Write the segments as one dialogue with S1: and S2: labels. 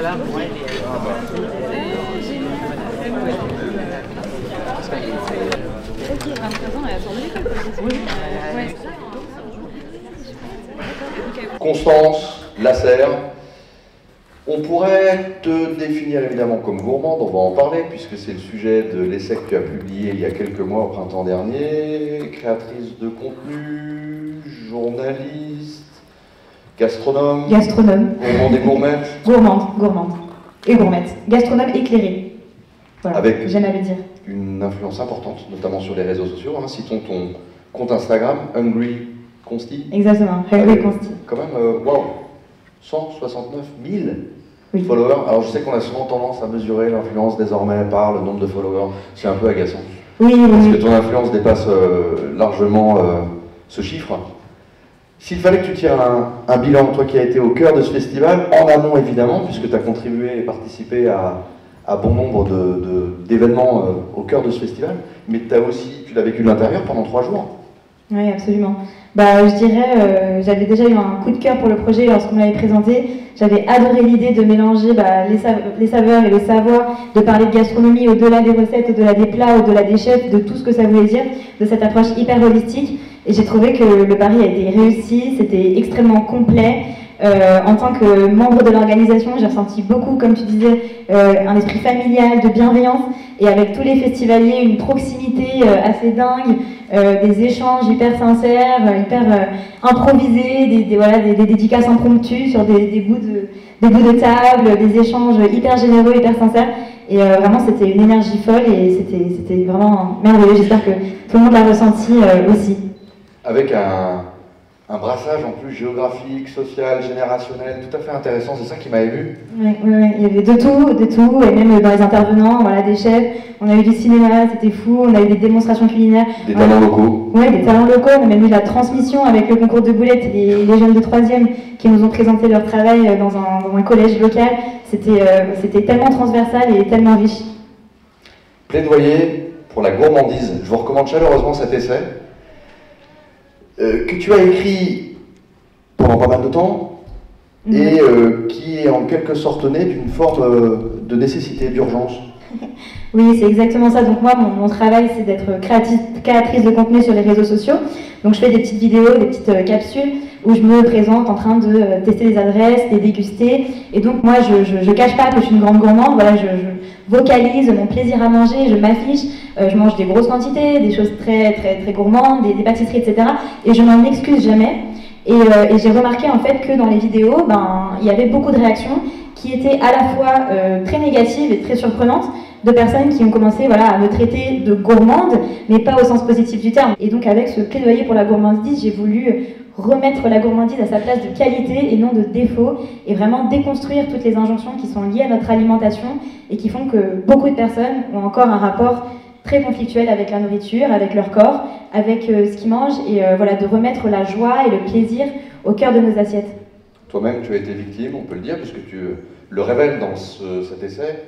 S1: là pour elle.
S2: Constance Lasserre, on pourrait te définir évidemment comme gourmande, on va en parler puisque c'est le sujet de l'essai que tu as publié il y a quelques mois au printemps dernier, créatrice de contenu, journaliste, gastronome, gourmande et gourmette.
S3: Gourmande et gourmette, gastronome éclairé, voilà,
S2: avec
S3: j'aime à le dire.
S2: Une influence importante, notamment sur les réseaux sociaux, hein. Citons ton compte Instagram, Hungry Consti.
S3: Exactement, Hungry Consti.
S2: Quand même, waouh, 169 000 followers. Alors je sais qu'on a souvent tendance à mesurer l'influence désormais par le nombre de followers. C'est un peu agaçant.
S3: Oui.
S2: Parce que ton influence dépasse largement ce chiffre. S'il fallait que tu tires un bilan, toi qui as été au cœur de ce festival, en amont évidemment, puisque tu as contribué et participé à bon nombre d'événements au cœur de ce festival, mais tu l'as vécu de l'intérieur pendant 3 jours.
S3: Oui, absolument. Je dirais, j'avais déjà eu un coup de cœur pour le projet lorsqu'on me l'avait présenté. J'avais adoré l'idée de mélanger les saveurs et le savoir, de parler de gastronomie au-delà des recettes, au-delà des plats, au-delà des chefs, de tout ce que ça voulait dire, de cette approche hyper holistique. Et j'ai trouvé que le pari a été réussi, c'était extrêmement complet. En tant que membre de l'organisation, j'ai ressenti beaucoup, comme tu disais, un esprit familial, de bienveillance, et avec tous les festivaliers, une proximité assez dingue, des échanges hyper sincères, hyper improvisés, des dédicaces impromptues sur des bouts de table, des échanges hyper généreux, hyper sincères. Et vraiment, c'était une énergie folle et c'était vraiment merveilleux. J'espère que tout le monde l'a ressenti aussi.
S2: Avec un brassage en plus géographique, social, générationnel, tout à fait intéressant, c'est ça qui m'a ému.
S3: Oui, il y avait de tout, et même dans les intervenants, voilà, des chefs, on a eu du cinéma, c'était fou, on a eu des démonstrations culinaires.
S2: Des talents locaux.
S3: Oui, des talents locaux, on a même eu la transmission avec le concours de boulettes, les jeunes de 3e qui nous ont présenté leur travail dans un collège local, c'était tellement transversal et tellement riche.
S2: Plaidoyer pour la gourmandise, je vous recommande chaleureusement cet essai. Que tu as écrit pendant pas mal de temps et qui est en quelque sorte né d'une forme de nécessité, d'urgence.
S3: Oui, c'est exactement ça. Donc moi, mon travail, c'est d'être créatrice de contenu sur les réseaux sociaux. Donc je fais des petites vidéos, des petites capsules où je me présente en train de tester des adresses, les déguster. Et donc moi, je cache pas que je suis une grande gourmande. Voilà, je vocalise mon plaisir à manger, je m'affiche, je mange des grosses quantités, des choses très gourmandes, des pâtisseries, etc. Et je m'en excuse jamais. Et j'ai remarqué en fait que dans les vidéos, il y avait beaucoup de réactions qui étaient à la fois très négatives et très surprenantes, de personnes qui ont commencé à me traiter de gourmande, mais pas au sens positif du terme. Et donc avec ce plaidoyer pour la gourmandise, j'ai voulu remettre la gourmandise à sa place de qualité et non de défaut, et vraiment déconstruire toutes les injonctions qui sont liées à notre alimentation et qui font que beaucoup de personnes ont encore un rapport très conflictuel avec la nourriture, avec leur corps, avec ce qu'ils mangent, et de remettre la joie et le plaisir au cœur de nos assiettes.
S2: Toi-même, tu as été victime, on peut le dire, puisque tu le révèles dans cet essai,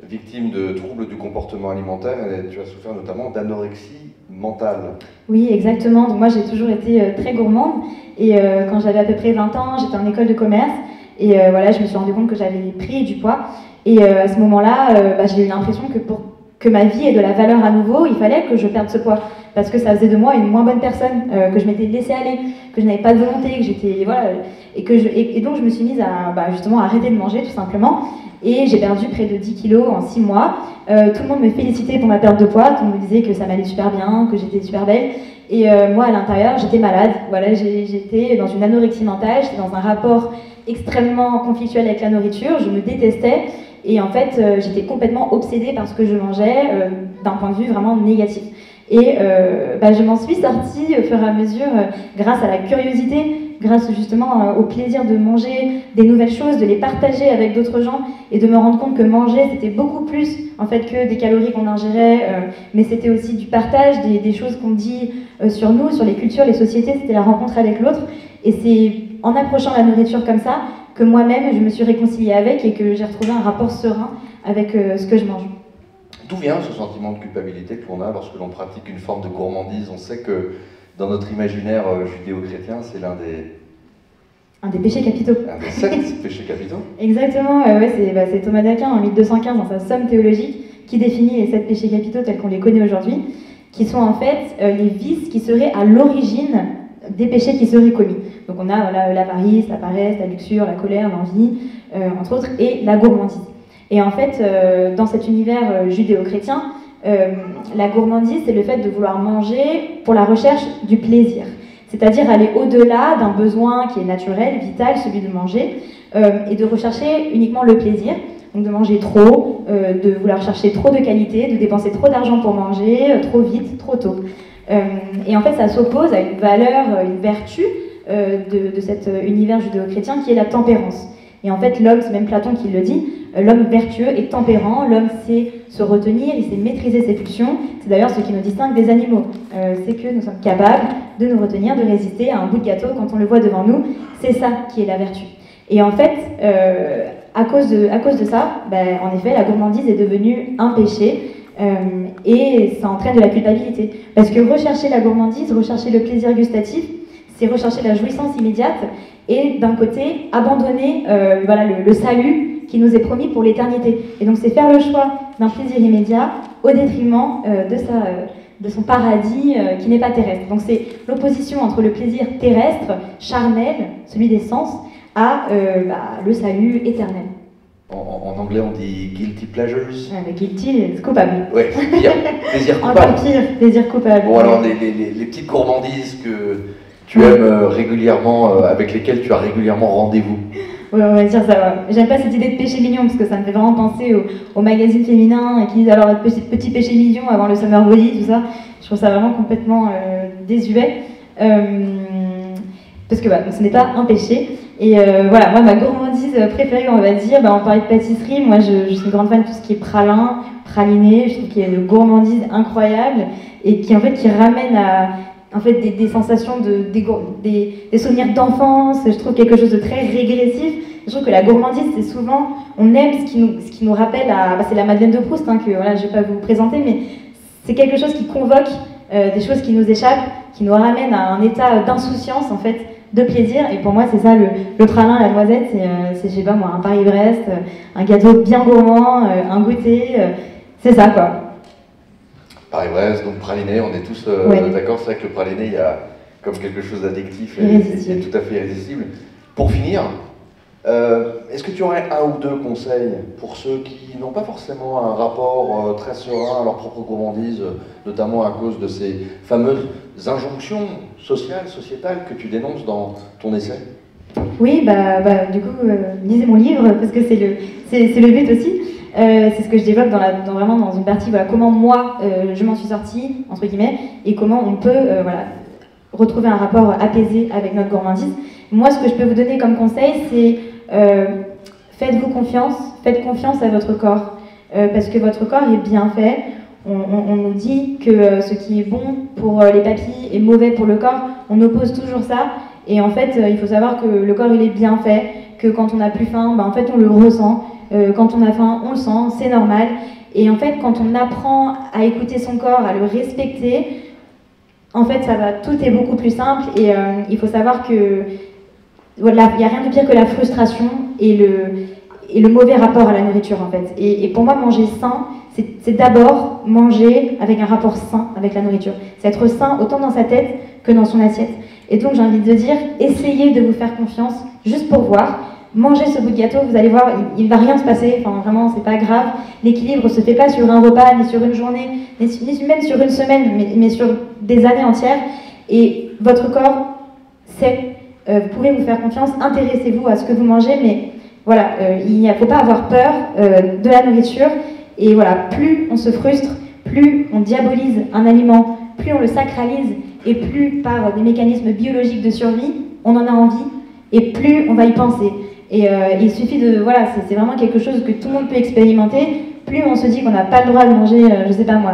S2: victime de troubles du comportement alimentaire, et tu as souffert notamment d'anorexie mentale.
S3: Oui, exactement. Donc moi, j'ai toujours été très gourmande, et quand j'avais à peu près 20 ans, j'étais en école de commerce, et je me suis rendu compte que j'avais pris du poids, et à ce moment-là, j'ai eu l'impression que pour que ma vie ait de la valeur à nouveau, il fallait que je perde ce poids, parce que ça faisait de moi une moins bonne personne, que je m'étais laissée aller, que je n'avais pas de volonté, que j'étais et donc je me suis mise à justement arrêter de manger tout simplement, et j'ai perdu près de 10 kilos en 6 mois. Tout le monde me félicitait pour ma perte de poids, tout le monde me disait que ça m'allait super bien, que j'étais super belle, et moi à l'intérieur j'étais malade. Voilà, j'étais dans une anorexie mentale, j'étais dans un rapport extrêmement conflictuel avec la nourriture, je me détestais. Et en fait, j'étais complètement obsédée par ce que je mangeais, d'un point de vue vraiment négatif. Et je m'en suis sortie au fur et à mesure, grâce à la curiosité, grâce justement au plaisir de manger des nouvelles choses, de les partager avec d'autres gens, et de me rendre compte que manger, c'était beaucoup plus en fait que des calories qu'on ingérait, mais c'était aussi du partage, des choses qu'on dit sur nous, sur les cultures, les sociétés, c'était la rencontre avec l'autre. Et c'est en approchant la nourriture comme ça que moi-même je me suis réconciliée avec et que j'ai retrouvé un rapport serein avec ce que je mange.
S2: D'où vient ce sentiment de culpabilité que l'on a lorsque l'on pratique une forme de gourmandise? On sait que dans notre imaginaire judéo-chrétien, c'est l'un
S3: Un des péchés capitaux.
S2: Un des 7 péchés capitaux.
S3: Exactement, ouais, c'est Thomas d'Aquin en 1215 dans sa Somme théologique qui définit les 7 péchés capitaux tels qu'on les connaît aujourd'hui, qui sont en fait les vices qui seraient à l'origine des péchés qui seraient commis. Donc on a voilà, l'avarice, la paresse, la luxure, la colère, l'envie, entre autres, et la gourmandise. Et en fait, dans cet univers judéo-chrétien, la gourmandise, c'est le fait de vouloir manger pour la recherche du plaisir. C'est-à-dire aller au-delà d'un besoin qui est naturel, vital, celui de manger, et de rechercher uniquement le plaisir. Donc de manger trop, de vouloir chercher trop de qualité, de dépenser trop d'argent pour manger, trop vite, trop tôt. Et en fait, ça s'oppose à une valeur, une vertu de cet univers judéo-chrétien qui est la tempérance. Et en fait, l'homme, c'est même Platon qui le dit, l'homme vertueux est tempérant, l'homme sait se retenir, il sait maîtriser ses pulsions. C'est d'ailleurs ce qui nous distingue des animaux. C'est que nous sommes capables de nous retenir, de résister à un bout de gâteau quand on le voit devant nous. C'est ça qui est la vertu. Et en fait, à cause de ça, en effet, la gourmandise est devenue un péché. Et ça entraîne de la culpabilité. Parce que rechercher la gourmandise, rechercher le plaisir gustatif, c'est rechercher la jouissance immédiate et d'un côté abandonner le salut qui nous est promis pour l'éternité. Et donc c'est faire le choix d'un plaisir immédiat au détriment de son paradis qui n'est pas terrestre. Donc c'est l'opposition entre le plaisir terrestre, charnel, celui des sens, à le salut éternel.
S2: En anglais, on dit guilty pleasures.
S3: Mais guilty, c'est coupable.
S2: Ouais, pire. Plaisir coupable.
S3: Encore pire, plaisir coupable.
S2: Bon, alors, les petites gourmandises que tu aimes régulièrement, avec lesquelles tu as régulièrement rendez-vous.
S3: Ouais, on va dire ça. Ouais. J'aime pas cette idée de péché mignon, parce que ça me fait vraiment penser aux magazines féminins qui disent alors petit péché mignon avant le summer body, tout ça. Je trouve ça vraiment complètement désuet. Parce que ce n'est pas un péché. Et voilà, moi, ma gourmandise préférée, on va dire, on parlait de pâtisserie. Moi, je suis une grande fan de tout ce qui est praliné. Je trouve qu'il y a une gourmandise incroyable et qui ramène à des sensations, des souvenirs d'enfance. Je trouve quelque chose de très régressif. Je trouve que la gourmandise, c'est souvent, on aime ce qui nous rappelle c'est la Madeleine de Proust, que voilà, je vais pas vous présenter, mais c'est quelque chose qui convoque des choses qui nous échappent, qui nous ramène à un état d'insouciance, en fait, de plaisir. Et pour moi, c'est ça, le pralin, la noisette, c'est je sais pas moi, un Paris-Brest, un gâteau bien gourmand, un goûter, c'est ça, quoi.
S2: Paris-Brest, donc praliné, on est tous d'accord, c'est vrai que le praliné, il y a comme quelque chose d'addictif et tout à fait irrésistible. Pour finir, est-ce que tu aurais un ou deux conseils pour ceux qui n'ont pas forcément un rapport très serein à leur propre gourmandise, notamment à cause de ces fameuses injonctions sociétales que tu dénonces dans ton essai? Oui,
S3: du coup, lisez mon livre, parce que c'est le but aussi. C'est ce que je développe vraiment dans une partie, comment moi je m'en suis sortie, entre guillemets, et comment on peut retrouver un rapport apaisé avec notre gourmandise. Moi, ce que je peux vous donner comme conseil, c'est faites confiance à votre corps, parce que votre corps est bien fait. On nous dit que ce qui est bon pour les papilles est mauvais pour le corps, on oppose toujours ça, et en fait, il faut savoir que le corps il est bien fait, que quand on n'a plus faim, en fait on le ressent. Quand on a faim, on le sent, c'est normal. Et en fait, quand on apprend à écouter son corps, à le respecter, en fait, tout est beaucoup plus simple. Et il faut savoir que voilà, il n'y a rien de pire que la frustration et le mauvais rapport à la nourriture, en fait. Et pour moi, manger sain, c'est d'abord manger avec un rapport sain avec la nourriture. C'est être sain autant dans sa tête que dans son assiette. Et donc, j'ai envie de dire, essayez de vous faire confiance, juste pour voir. Mangez ce bout de gâteau, vous allez voir, il ne va rien se passer, vraiment, c'est pas grave. L'équilibre se fait pas sur un repas, ni sur une journée, ni même sur une semaine, mais sur des années entières. Et votre corps sait, vous pouvez vous faire confiance, intéressez-vous à ce que vous mangez, mais voilà, il ne faut pas avoir peur de la nourriture. Et voilà, plus on se frustre, plus on diabolise un aliment, plus on le sacralise, et plus par des mécanismes biologiques de survie, on en a envie, et plus on va y penser. Et il suffit de... Voilà, c'est vraiment quelque chose que tout le monde peut expérimenter. Plus on se dit qu'on n'a pas le droit de manger, je sais pas moi,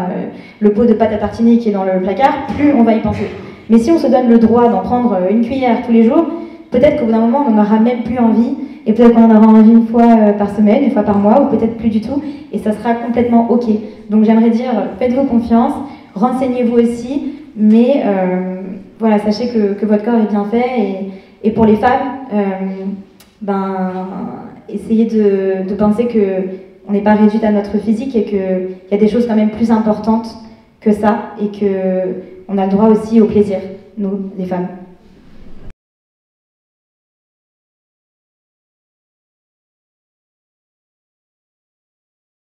S3: le pot de pâte à tartiner qui est dans le placard, plus on va y penser. Mais si on se donne le droit d'en prendre une cuillère tous les jours, peut-être qu'au bout d'un moment, on n'en aura même plus envie. Et peut-être qu'on en aura envie une fois par semaine, une fois par mois, ou peut-être plus du tout. Et ça sera complètement OK. Donc j'aimerais dire, faites-vous confiance, renseignez-vous aussi, mais voilà, sachez que votre corps est bien fait. Et pour les femmes, essayer de penser qu'on n'est pas réduite à notre physique et qu'il y a des choses quand même plus importantes que ça et qu'on a le droit aussi au plaisir, nous, les femmes.